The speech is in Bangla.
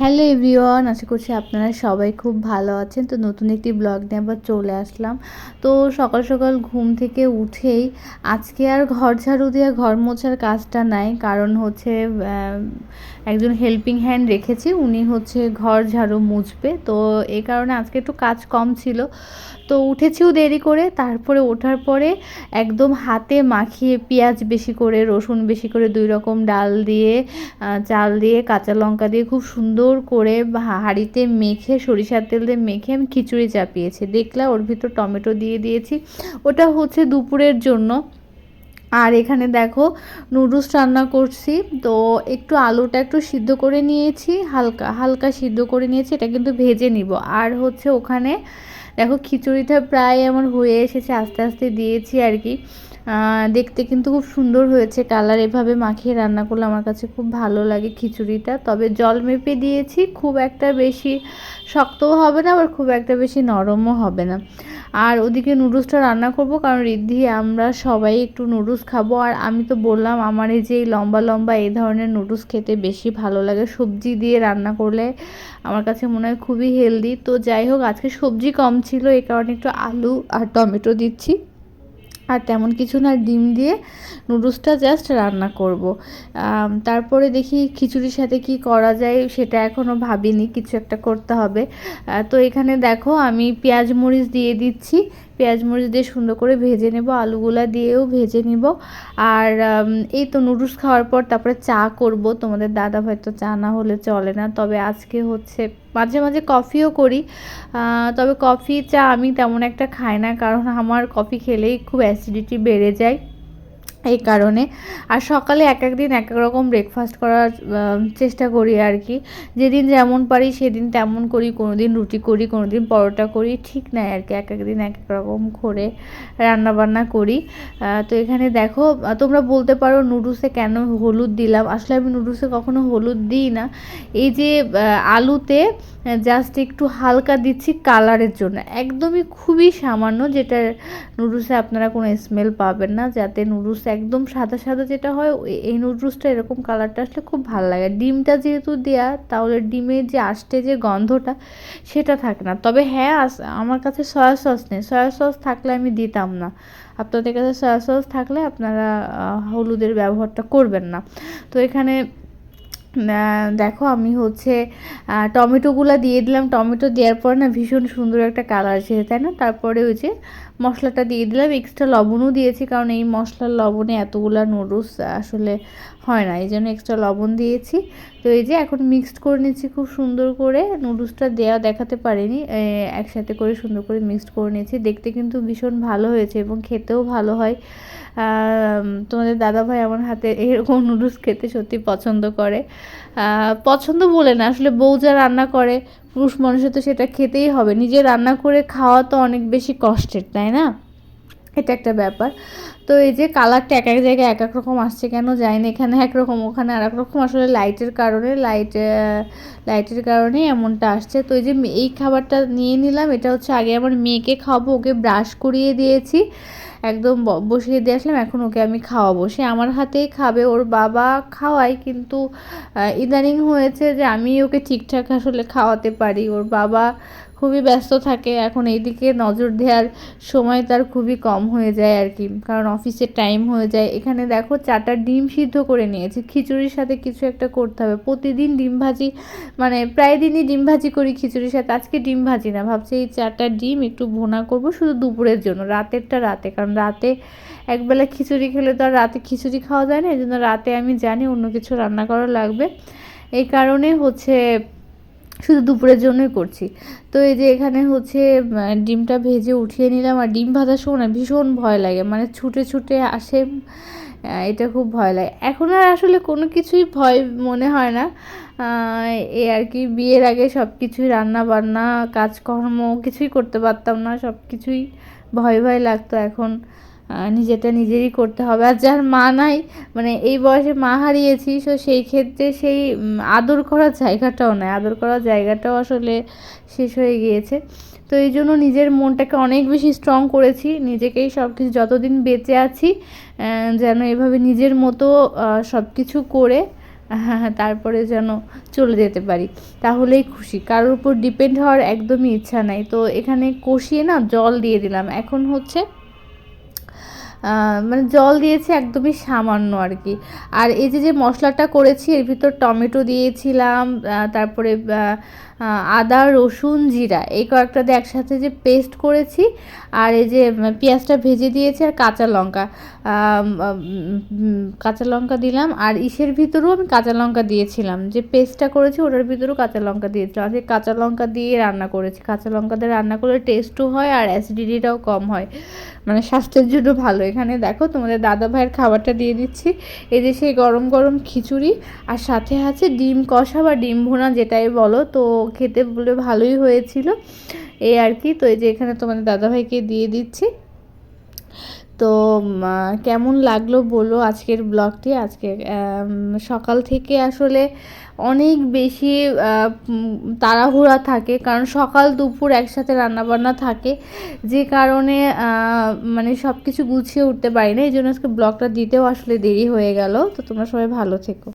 হ্যালো এভরিওয়ান, আশা করছি আপনারা সবাই খুব ভালো আছেন। তো নতুন একটি ব্লগ নিয়ে আবার চলে আসলাম। তো সকাল সকাল ঘুম থেকে উঠেই আজকে আর ঘর ঝাড়ু দিয়ে ঘর মোছার কাজটা নাই, কারণ হচ্ছে একজন হেল্পিং হ্যান্ড রেখেছি, উনি হচ্ছে ঘর ঝাড়ু মুছবে। তো এই কারণে আজকে একটু কাজ কম ছিল। তো উঠেছিও দেরি করে, তারপরে ওঠার পরে একদম হাতে মাখিয়ে পেঁয়াজ বেশি করে, রসুন বেশি করে, 2 রকম ডাল দিয়ে, চাল দিয়ে, কাঁচা লঙ্কা দিয়ে খুব সুন্দর করে হাঁড়িতে মেখে, সরিষার তেল দিয়ে মেখে আমি খিচুড়ি চাপিয়েছি। দেখলাম ওর ভিতর টমেটো দিয়ে দিয়েছি, ওটা হচ্ছে দুপুরের জন্য। আর এখানে দেখো নুডলস রান্না করছি। তো একটু আলুটা একটু সিদ্ধ করে নিয়েছি, হালকা হালকা সিদ্ধ করে নিয়েছি, এটা কিন্তু ভেজে নিব। আর হচ্ছে ওখানে দেখো খিচুড়িটা প্রায় আমার হয়ে এসেছে, আস্তে আস্তে দিয়েছি আর কি। দেখতে কিন্তু খুব সুন্দর হয়েছে কালার। এভাবে মাখিয়ে রান্না করলে আমার কাছে খুব ভালো লাগে খিচুড়িটা। তবে জল মেপে দিয়েছি, খুব একটা বেশি শক্তও হবে না, আবার খুব একটা বেশি নরমও হবে না। আর ওদিকে নুডলসটা রান্না করব, কারণ ঋদ্ধি আমরা সবাই একটু নুডলস খাবো। আর আমি তো বললাম আমার এই যে লম্বা লম্বা এই ধরনের নুডলস খেতে বেশি ভালো লাগে, সবজি দিয়ে রান্না করলে আমার কাছে মনে হয় খুবই হেলদি। তো যাই হোক, আজকে সবজি কম ছিল, এই কারণে একটু আলু আর টমেটো দিচ্ছি, আর তেমন কিছু না, ডিম দিয়ে নুডলসটা জাস্ট রান্না করব। তারপরে দেখি খিচুড়ির সাথে কি করা যায়, সেটা এখনও ভাবিনি, কিছু একটা করতে হবে। তো এখানে দেখো আমি পেঁয়াজ মরিচ দিয়ে দিচ্ছি, পেঁয়াজ মরিচ দিয়ে সুন্দর করে ভেজে নেব, আলুগুলা দিয়েও ভেজে নিব। আর এই তো নুডলস খাওয়ার পর তারপরে চা করব। তোমাদের দাদা ভাই তো চা না হলে চলে না, তবে আজকে হচ্ছে মাঝে মাঝে কফিও করি। তবে কফি চা আমি তেমন একটা খাই না, কারণ আমার কফি খেলেই খুব অ্যাসিডিটি বেড়ে যায়, এই কারণে। আর সকালে এক এক দিন এক এক রকম ব্রেকফাস্ট করার চেষ্টা করি আর কি, যেদিন যেমন পারি সেদিন তেমন করি। কোনো দিন রুটি করি, কোনো দিন পরোটা করি, ঠিক নাই আর কি, এক এক দিন এক এক রকম করে রান্নাবান্না করি। তো এখানে দেখো, তোমরা বলতে পারো নুডলসে কেন হলুদ দিলাম। আসলে আমি নুডলসে কখনো হলুদ দিই না, এই যে আলুতে জাস্ট একটু হালকা দিচ্ছি কালারের জন্য, একদমই খুবই সামান্য, যেটা নুডলসে আপনারা কোনো স্মেল পাবেন না, যাতে নুডলস একদম সাদা সাদা যেটা হয়, এই নুডলসটা এরকম কালারটা আসলে খুব ভালো লাগে। ডিমটা যেহেতু দেয়া, তাহলে ডিমের যে আষ্টে যে গন্ধটা সেটা থাকে না। তবে হ্যাঁ, আমার কাছে সয়া সস নেই, সয়া সস থাকলে আমি দিতাম না। আপনাদের কাছে সয়া সস থাকলে আপনারা হলুদের ব্যবহারটা করবেন না। তো এখানে দেখো আমি হচ্ছে টমেটোগুলো দিয়ে দিলাম, টমেটো দেওয়ার পর না ভীষণ সুন্দর একটা কালার এসেছে, তাই না? তারপরে ওই যে মশলাটা দিয়ে দিলাম, এক্সট্রা লবণও দিয়েছি, কারণ এই মশলার লবণে এতগুলা নুডলস আসলে হয় না, এই জন্য এক্সট্রা লবণ দিয়েছি। তো এই যে এখন মিক্সড করে নিচ্ছি খুব সুন্দর করে, নুডলসটা দেখাতে পারিনি, একসাথে করে সুন্দর করে মিক্সড করে নিয়েছি। দেখতে কিন্তু ভীষণ ভালো হয়েছে এবং খেতেও ভালো হয়। তোমাদের দাদাভাই আমার হাতে এরকম নুডলস খেতে সত্যি পছন্দ করে। পছন্দ বলে না, আসলে বউ যা রান্না করে পুরুষ মানুষের তো সেটা খেতেই হবে। নিজে রান্না করে খাওয়া তো অনেক বেশি কষ্টের, তাই না? এটা একটা ব্যাপার। তো এই যে কালারটা এক এক জায়গায় এক এক রকম আসছে, কেন জানি না, এখানে একরকম ওখানে আর এক রকম, আসলে লাইটের কারণে এমনটা আসছে। তো এই যে এই খাবারটা নিয়ে নিলাম, এটা হচ্ছে আগে আমার মেয়েকে খাওয়াবো, ওকে ব্রাশ করিয়ে দিয়েছি, একদম বসিয়ে দিয়ে আসলাম, এখন ওকে আমি খাওয়াবো, সে আমার হাতেই খাবে। ওর বাবা খাওয়াই, কিন্তু ইদানিং হয়েছে যে আমি ওকে ঠিকঠাক আসলে খাওয়াতে পারি, ওর বাবা খুবই ব্যস্ত থাকে এখন, এইদিকে নজর দেওয়ার সময় তার খুবই কম হয়ে যায় আর কি, কারণ অফিসের টাইম হয়ে যায়। এখানে দেখো 4টা ডিম সিদ্ধ করে নিয়েছি, খিচুড়ির সাথে কিছু একটা করতে হবে। প্রতিদিন ডিম ভাজি, মানে প্রায় দিনই ডিম ভাজি করি খিচুড়ির সাথে, আজকে ডিম ভাজি না, ভাবছি এই 4টা ডিম একটু ভুনা করব শুধু দুপুরের জন্য, রাতেরটা রাতে, কারণ রাতে একবেলা খিচুড়ি খেলে তো আর রাতে খিচুড়ি খাওয়া যায় না, এই জন্য রাতে আমি জানি অন্য কিছু রান্না করা লাগবে, এই কারণে হচ্ছে শুধু দুপুরের জন্যই করছি। তো এই যে এখানে হচ্ছে ডিমটা ভেজে উঠিয়ে নিলাম। আর ডিম ভাজার সময় না ভীষণ ভয় লাগে, মানে ছুটে ছুটে আসে, এটা খুব ভয় লাগে। এখন আর আসলে কোনো কিছুই ভয় মনে হয় না, এই আর কি। বিয়ের আগে সব কিছুই রান্না বান্না কাজকর্ম কিছুই করতে পারতাম না, সব কিছুই ভয় ভয় লাগতো। এখন নিজেরটা নিজেরই করতে হবে। আর যার মা নাই, মানে এই বয়সে মা হারিয়েছি, তো সেই ক্ষেত্রে সেই আদর করার জায়গাটাও নাই, আদর করার জায়গাটাও আসলে শেষ হয়ে গিয়েছে। তো এই জন্য নিজের মনটাকে অনেক বেশি স্ট্রং করেছি, নিজেকেই সব কিছু যতদিন বেঁচে আছি যেন এভাবে নিজের মতো সব কিছু করে তারপরে যেন চলে যেতে পারি, তাহলেই খুশি। কারোর উপর ডিপেন্ড হওয়ার একদমই ইচ্ছা নাই। তো এখানে কষিয়ে না জল দিয়ে দিলাম। এখন হচ্ছে মানে জল দিয়েছি একদমই সামান্য আর কি। আর এই যে মশলাটা করেছি এর ভিতর টমেটো দিয়েছিলাম, তারপরে আদা রসুন জিরা এই কয়েকটা দিয়ে একসাথে যে পেস্ট করেছি, আর এই যে পেঁয়াজটা ভেজে দিয়েছি, আর কাঁচা লঙ্কা, কাঁচা লঙ্কা দিলাম। আর ইসের ভিতরেও আমি কাঁচা লঙ্কা দিয়েছিলাম, যে পেস্টটা করেছি ওটার ভিতরেও কাঁচা লঙ্কা দিয়েছিলাম। আর কাঁচা লঙ্কা দিয়ে রান্না করেছি। কাঁচা লঙ্কা দিয়ে রান্না করলে টেস্টও হয় আর অ্যাসিডিটিটাও কম হয়, মানে স্বাস্থ্যের জন্য ভালো। এখানে দেখো তোমাদের দাদা ভাইয়ের খাবারটা দিয়ে দিচ্ছি। এই যে সেই গরম গরম খিচুড়ি, আর সাথে আছে ডিম কষা বা ডিম ভুনা যেটাই বলো। তো খেতে বলে ভালোই হয়েছিল এই আর কি। তো এই যে এখানে তোমাদের দাদা ভাইকে দিয়ে দিচ্ছি। তো কেমন লাগলো বলো আজকের ব্লগটি। আজকে সকাল থেকে আসলে অনেক বেশি তাড়াহুড়া থাকে, কারণ সকাল দুপুর একসাথে রান্নাবান্না থাকে, যে কারণে মানে সব কিছু গুছিয়ে উঠতে পারি না। এই জন্য আজকে ব্লগটা দিতেও আসলে দেরি হয়ে গেল। তো তোমরা সবাই ভালো থেকো।